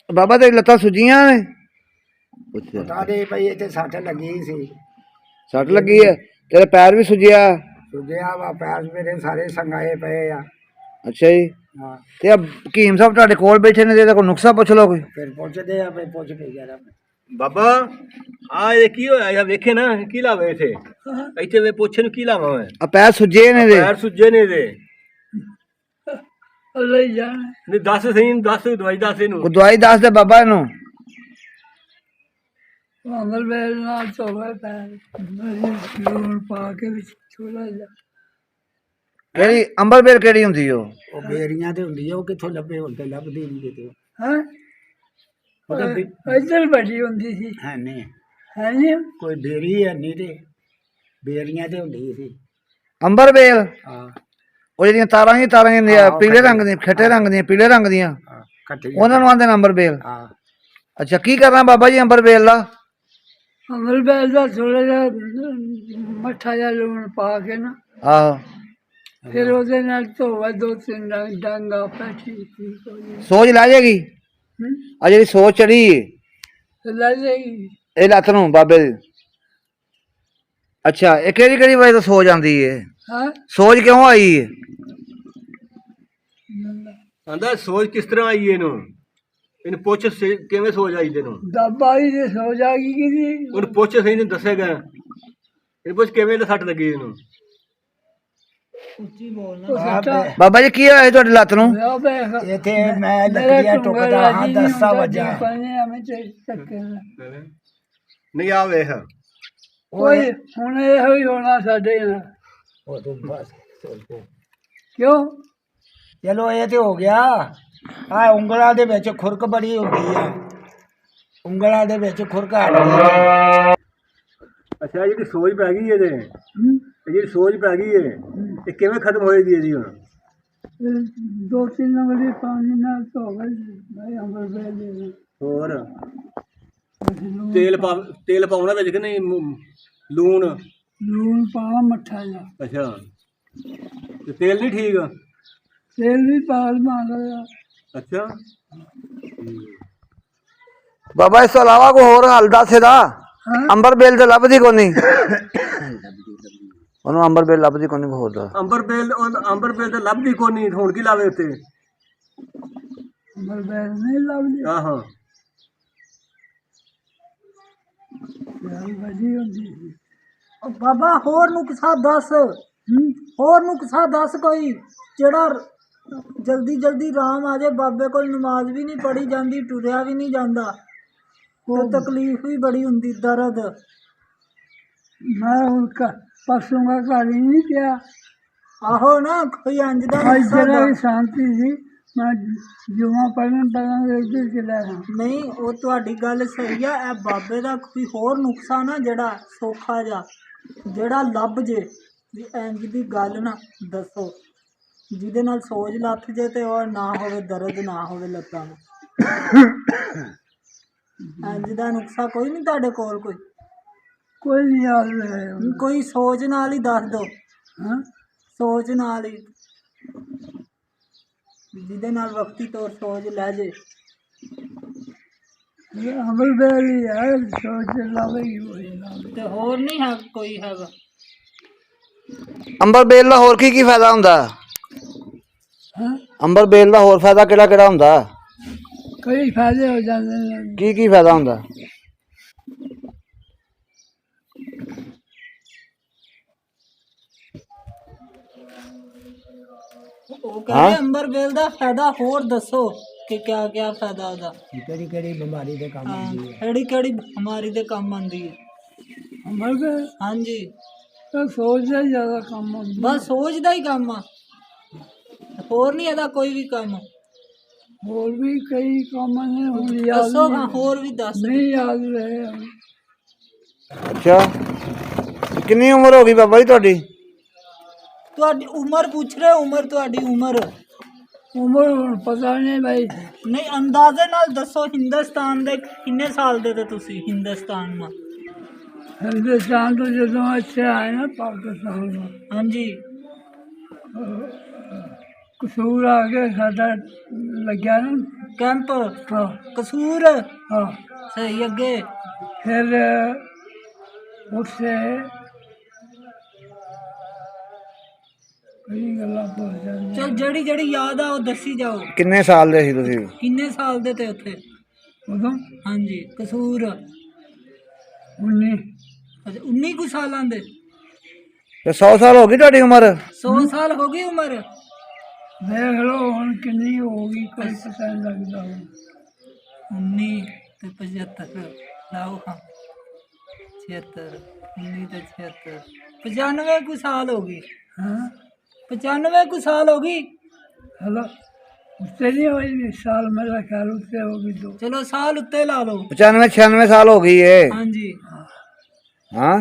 ਬਾਬਾ ਤੇਰੀ ਲੱਤਾਂ ਸੁੱਜੀਆਂ ਨੇ? ਅੱਛਾ, ਪਤਾ ਨਹੀਂ ਭਈ ਇੱਥੇ ਸੱਟ ਲੱਗੀ ਸੀ। ਸੱਟ ਲੱਗੀ ਹੈ? ਤੇਰੇ ਪੈਰ ਵੀ ਸੁੱਜਿਆ? ਸੁਝਿਆ ਵਾ, ਪੈਰ ਮੇਰੇ ਸਾਰੇ ਸੰਗਾਏ ਪਏ ਆ। ਅੱਛਾ ਜੀ। ਹਾਂ, ਤੇ ਹਕੀਮ ਸਾਹਿਬ ਤੁਹਾਡੇ ਕੋਲ ਬੈਠੇ ਨੇ, ਇਹਦਾ ਕੋਈ ਨੁਕਸਾ ਪੁੱਛ ਲਓ ਕੋਈ। ਫਿਰ ਪੁੱਛਦੇ ਆ, ਫਿਰ ਪੁੱਛ ਕੇ ਗਿਆ ਬਾਬਾ ਆ ਇਹ ਕੀ ਹੋਇਆ ਯਾ ਵੇਖੇ ਨਾ ਕੀ ਲਾਵੇ ਇੱਥੇ ਇੱਥੇ ਵੇ ਪੁੱਛੇ ਨੂੰ ਕੀ ਲਾਵਾਂ ਮੈਂ ਆ ਪੈਰ ਸੁੱਜੇ ਨੇ ਇਹਦੇ? ਪੈਰ ਸੁੱਜੇ ਨੇ ਇਹਦੇ। ਲੈ ਜਾਣ ਨਹੀਂ ਦੱਸ ਸਹੀ, ਦੱਸ ਦਵਾਈ ਦੱਸ ਇਹਨੂੰ। ਕੋਈ ਦਵਾਈ ਦੱਸ ਦੇ ਬਾਬਾ ਇਹਨੂੰ। ਅੰਦਰ ਵੇਲ ਨਾਲ ਚੋਵੇ ਪੈਰ ਲੂਣ ਪਾ ਕੇ ਵਿੱਚ ਥੋੜਾ ਜਿਹਾ। ਕਿਹੜੀ ਅੰਬਰ ਬੇਲ ਕਿਹੜੀ ਹੁੰਦੀ ਉਹ ਬੇਰੀਆਂ ਤੇ ਹੁੰਦੀ ਆ, ਉਹ ਕਿੱਥੋਂ ਲੱਭੇ? ਹੁਣ ਤੇ ਲੱਭਦੀ ਨਹੀਂ ਕਿਤੇ। ਇੱਧਰ ਬੜੀ ਹੁੰਦੀ ਸੀ। ਹੈ ਨਹੀਂ, ਹੈ ਨਹੀਂ ਕੋਈ ਬੇਰੀ ਹੈ ਨਹੀਂ, ਤੇ ਬੇਰੀਆਂ ਤੇ ਹੁੰਦੀ ਸੀ। ਅੰਬਰ ਬੇਲ? ਹਾਂ, ਉਹ ਜਿਹੜੀਆਂ ਤਾਰਾਂ ਹੀ ਤਾਰਾਂ ਹੁੰਦੀਆਂ ਪੀਲੇ ਰੰਗ ਦੀਆਂ, ਖੱਟੇ ਰੰਗ ਦੀਆਂ, ਪੀਲੇ ਰੰਗ ਦੀਆਂ, ਕੱਟੀ ਉਹਨਾਂ ਨੂੰ ਆਂਦੇ ਨੇ ਅੰਬਰ ਬੇਲ। ਹਾਂ, ਅੱਛਾ, ਕੀ ਕਰਨਾ ਬਾਬਾ ਜੀ ਅੰਬਰ ਬੇਲ ਦਾ? ਅਮਲ ਬੈਲ ਦਾ ਥੋੜਾ ਜਿਹਾ ਮੱਠਾ ਜਿਹਾ ਲੂਣ ਪਾ ਕੇ ਨਾ, ਆਹੋ, ਫਿਰ ਉਹਦੇ ਨਾਲ ਧੋਵਾ 2-3 ਡੰਗ ਆਪੇ ਠੀਕ ਹੋ ਜਾਏ। ਸੋਜ ਲਾ ਜਾਏਗੀ? ਆ ਜਿਹੜੀ ਸੋਜ ਚੜੀ ਤੇ ਲੈ ਜਾਏਗੀ। ਇਹ ਲੱਤ ਨੂੰ ਬਾਬੇ ਦੀ? ਅੱਛਾ, ਇਹ ਕਿਹੜੀ ਕਿਹੜੀ ਵਜ੍ਹਾ ਤੋਂ ਸੋਜ ਆਉਂਦੀ ਹੈ? ਹਾਂ, ਸੋਜ ਕਿਉਂ ਆਈ ਹੈ? ਆਂਦਾ ਸੋਚ ਕਿਸ ਤਰ੍ਹਾਂ ਆਈ ਇਹਨੂੰ ਪੁੱਛ ਕਿਵੇਂ ਸੋਚ ਆਈ ਤੈਨੂੰ? ਦਬਾਈ ਦੇ ਸੋ ਜਾਗੀ ਕਿਦੀ। ਉਹਨੂੰ ਪੁੱਛ ਸਹੀ ਨਹੀਂ ਦੱਸੇਗਾ। ਇਹਨੂੰ ਪੁੱਛ ਕਿਵੇਂ ਸੱਟ ਲੱਗੀ ਇਹਨੂੰ। ਬਾਬਾ ਜੀ ਕੀ ਹੋਇਆ ਤੁਹਾਡੀ ਲੱਤ ਨੂੰ? ਇੱਥੇ ਮੈਂ ਲੱਕੜੀਆਂ ਟੁਕਦਾ ਹਾਂ, 10 ਵਜੇ ਨਹੀਂ ਆ ਵੇਖ ਕੋਈ ਹੁਣ ਇਹੋ ਹੀ ਹੋਣਾ ਸਾਡੇ ਨਾਲ। ਉਹ ਤੋਂ ਬਸ ਕਿਉਂ? ਚਲੋ ਇਹ ਤੇ ਹੋ ਗਿਆ। ਆ ਉਂਗਲਾਂ ਦੇ ਵਿੱਚ ਖੁਰਕ ਬੜੀ ਹੁੰਦੀ ਆ, ਉਂਗਲਾਂ ਦੇ ਵਿੱਚ ਖੁਰਕ ਹਟ ਗਈ। ਅੱਛਾ, ਜਿਹੜੀ ਸੋਚ ਪੈ ਗਈ ਇਹਦੇ, ਇਹ ਜਿਹੜੀ ਸੋਚ ਪੈ ਗਈ ਹੈ ਇਹ ਕਿਵੇਂ ਖਤਮ ਹੋਏਗੀ ਇਹਦੀ ਹੁਣ? 2-3 ਵਾਰੀ ਪਾਣੀ ਨਾਲ ਧੋ ਗਏ ਅੰਬਰ ਬੈਲ ਦੇ। ਹੋਰ ਤੇਲ ਪਾਉਣਾ ਵਿੱਚ ਕਿ ਨਹੀਂ? ਲੂਣ ਪਾ ਮੱਠਾ ਜਿਹਾ। ਅੱਛਾ, ਤੇ ਤੇਲ ਨਹੀਂ ਠੀਕ? ਤੇਲ ਵੀ ਪਾਲ ਮਾਰਿਆ। ਅੱਛਾ, ਬਾਬਾ ਇਸ ਤੋਂ ਇਲਾਵਾ ਕੋਈ ਹੋਰ ਹੱਲ ਦੱਸ ਇਹਦਾ? ਅੰਬਰ ਬੇਲ ਤੇ ਲੱਭਦੀ ਕੋਈ ਨਹੀਂ ਉਹਨੂੰ? ਅੰਬਰ ਬੇਲ ਲੱਭਦੀ ਕੋਈ ਨਹੀਂ ਹੋਰ ਦਾ? ਅੰਬਰ ਬੇਲ ਤੇ ਲੱਭਦੀ ਕੋਈ ਨਹੀਂ, ਹੁਣ ਕੀ ਲਾਵੇ ਉੱਤੇ? ਅੰਬਰ ਬੈਲ ਨਹੀਂ ਲੱਭਦੀ। ਆਹੋ, ਵਧੀ ਹੁੰਦੀ ਸੀ। ਬਾਬਾ ਹੋਰ ਨੁਕਸਾ ਦੱਸ, ਹੋਰ ਨੁਕਸਾ ਦੱਸ ਕੋਈ, ਜਿਹੜਾ ਜਲਦੀ ਆਰਾਮ ਆ ਜਾਏ। ਬਾਬੇ ਕੋਲ ਨਮਾਜ਼ ਵੀ ਨਹੀਂ ਪੜ੍ਹੀ ਜਾਂਦੀ, ਟੁਰਿਆ ਵੀ ਨਹੀਂ ਜਾਂਦਾ, ਤੇ ਤਕਲੀਫ ਵੀ ਬੜੀ ਹੁੰਦੀ, ਦਰਦ। ਮੈਂ ਹੁਣ ਪਰਸੋਂ ਦਾ ਘਰ ਹੀ ਨਹੀਂ ਪਿਆ। ਆਹੋ ਨਾ, ਕੋਈ ਇੰਜ ਦਾ ਜਰਾ ਵੀ ਸ਼ਾਂਤੀ ਸੀ। ਮੈਂ ਜੁਮਾ ਪੜ੍ਹਨ ਇੱਧਰ ਚਲਾ ਹਾਂ। ਨਹੀਂ, ਉਹ ਤੁਹਾਡੀ ਗੱਲ ਸਹੀ ਆ। ਇਹ ਬਾਬੇ ਦਾ ਕੋਈ ਹੋਰ ਨੁਕਸਾ ਨਾ, ਜਿਹੜਾ ਸੌਖਾ ਜਿਹਾ, ਜਿਹੜਾ ਲੱਭ ਜੇ ਵੀ ਇੰਜ ਦੀ ਗੱਲ ਨਾ ਦੱਸੋ, ਜਿਹਦੇ ਨਾਲ ਸੋਜ ਲੱਥ ਜੇ ਤੇ ਉਹ ਨਾ ਹੋਵੇ, ਦਰਦ ਨਾ ਹੋਵੇ ਲੱਤਾਂ ਨੂੰ। ਇੰਜ ਦਾ ਨੁਕਸਾ ਕੋਈ ਨਹੀਂ ਤੁਹਾਡੇ ਕੋਲ? ਕੋਈ ਨਹੀਂ ਯਾਦ ਰਿਹਾ। ਕੋਈ ਸੋਚ ਨਾਲ ਹੀ ਦੱਸ ਦੋ। ਸੋਚ ਨਾਲ ਹੀ, ਜਿਹਦੇ ਨਾਲ ਵਕਤੀ ਤੌਰ ਸੋਚ ਲੈ ਜੇ। ਅਮਲ ਬੈਲ ਹੀ ਹੈ, ਸੋਚ ਲਾਵੇ ਤੇ ਹੋਰ ਨਹੀਂ ਹੈ ਕੋਈ ਹੈਗਾ? ਅੰਬਰ ਬੇਲ ਦਾ ਹੋਰ ਕੀ ਕੀ ਫਾਇਦਾ ਹੁੰਦਾ? ਅੰਬਰ ਬੇਲ ਦਾ ਹੋਰ ਫਾਇਦਾ ਕਿਹੜਾ ਕਿਹੜਾ ਹੁੰਦਾ? ਕਈ ਫਾਇਦੇ ਹੋ ਜਾਂਦੇ ਨੇ। ਕੀ ਕੀ ਫਾਇਦਾ ਹੁੰਦਾ? ਉਹ ਕਹਿੰਦੇ ਅੰਬਰ ਬੇਲ ਦਾ ਫਾਇਦਾ ਹੋਰ ਦੱਸੋ ਕਿ ਕਿਆ ਕਿਆ ਫਾਇਦਾ ਉਹਦਾ? ਕਿਹੜੀ ਬਿਮਾਰੀ ਦੇ ਕੰਮ ਆਉਂਦੀ ਹੈ? ਕਿਹੜੀ ਬਿਮਾਰੀ ਦੇ ਕੰਮ ਆਉਂਦੀ ਹੈ ਅੰਬਰ ਬੇਲ? ਹਾਂਜੀ, ਸੋਚ ਦਾ ਜ਼ਿਆਦਾ ਕੰਮ ਹੁੰਦਾ। ਬਸ ਸੋਚ ਦਾ ਹੀ ਕੰਮ ਆ, ਹੋਰ ਨਹੀਂ ਇਹਦਾ ਕੋਈ ਵੀ ਕੰਮ? ਹੋਰ ਵੀ ਕਈ ਕੰਮ ਨੇ, ਹੁਣ ਦੱਸੋ। ਹਾਂ, ਹੋਰ ਵੀ ਦੱਸ। ਨਹੀਂ ਯਾਦ ਰਹੇ। ਅੱਛਾ, ਕਿੰਨੀ ਉਮਰ ਹੋ ਗਈ ਬਾਬਾ ਜੀ ਤੁਹਾਡੀ? ਤੁਹਾਡੀ ਉਮਰ ਪੁੱਛ ਰਹੇ? ਉਮਰ ਤੁਹਾਡੀ ਉਮਰ ਹੁਣ ਪਤਾ ਨਹੀਂ ਭਾਈ। ਨਹੀਂ, ਅੰਦਾਜ਼ੇ ਨਾਲ ਦੱਸੋ। ਹਿੰਦੁਸਤਾਨ ਦੇ ਕਿੰਨੇ ਸਾਲ ਦੇ ਤੇ ਤੁਸੀਂ? ਹਿੰਦੁਸਤਾਨ ਤੋਂ ਜਦੋਂ ਇੱਥੇ ਆਏ ਨਾ ਪਾਕਿਸਤਾਨ ਨੂੰ, ਹਾਂਜੀ, ਕਸੂਰ ਆ ਕੇ ਸਾਡਾ ਲੱਗਿਆ ਨਾ ਕੈਂਪ ਹਾਂ ਕਸੂਰ ਹਾਂ ਸਹੀ ਅੱਗੇ ਫਿਰ ਉੱਥੇ ਕਈ ਗੱਲਾਂ ਭੁੱਲ ਜਾਂਦੀਆਂ ਚਲ ਜਿਹੜੀ ਜਿਹੜੀ ਯਾਦ ਆ ਉਹ ਦੱਸੀ ਜਾਓ। ਕਿੰਨੇ ਸਾਲ ਦੇ ਸੀ ਤੁਸੀਂ? ਕਿੰਨੇ ਸਾਲ ਦੇ ਤੇ ਉੱਥੇ? ਉਦੋਂ ਹਾਂਜੀ ਕਸੂਰ 19 ਅੱਛਾ 19 ਕੁ ਸਾਲਾਂ ਦੇ। ਤੇ 100 ਸਾਲ ਹੋ ਗਈ ਤੁਹਾਡੀ ਉਮਰ? 100 ਸਾਲ ਹੋ ਗਈ ਉਮਰ। ਦੇਖ ਲਓ ਹੁਣ ਕਿੰਨੀ ਹੋ ਗਈ, ਕੋਈ ਪਤਾ ਨਹੀਂ ਲੱਗਦਾ ਹੁਣ। 19 ਤੇ 75 ਲਾਓ ਹਾਂ 76 19 ਤੇ 76 95 ਕੁ ਸਾਲ ਹੋ ਗਈ। ਹਾਂ 95 ਕੁ ਸਾਲ ਹੋ ਗਈ। ਹਲੋ ਉੱਤੇ ਨਹੀਂ ਹੋਈ ਸਾਲ, ਮੇਰਾ ਖਿਆਲ ਉੱਤੇ ਹੋ ਗਈ ਦੋ। ਚਲੋ ਸਾਲ ਉੱਤੇ ਲਾ ਲਓ। 95 96 ਸਾਲ ਹੋ ਗਈ ਏ। ਹਾਂਜੀ ਹਾਂ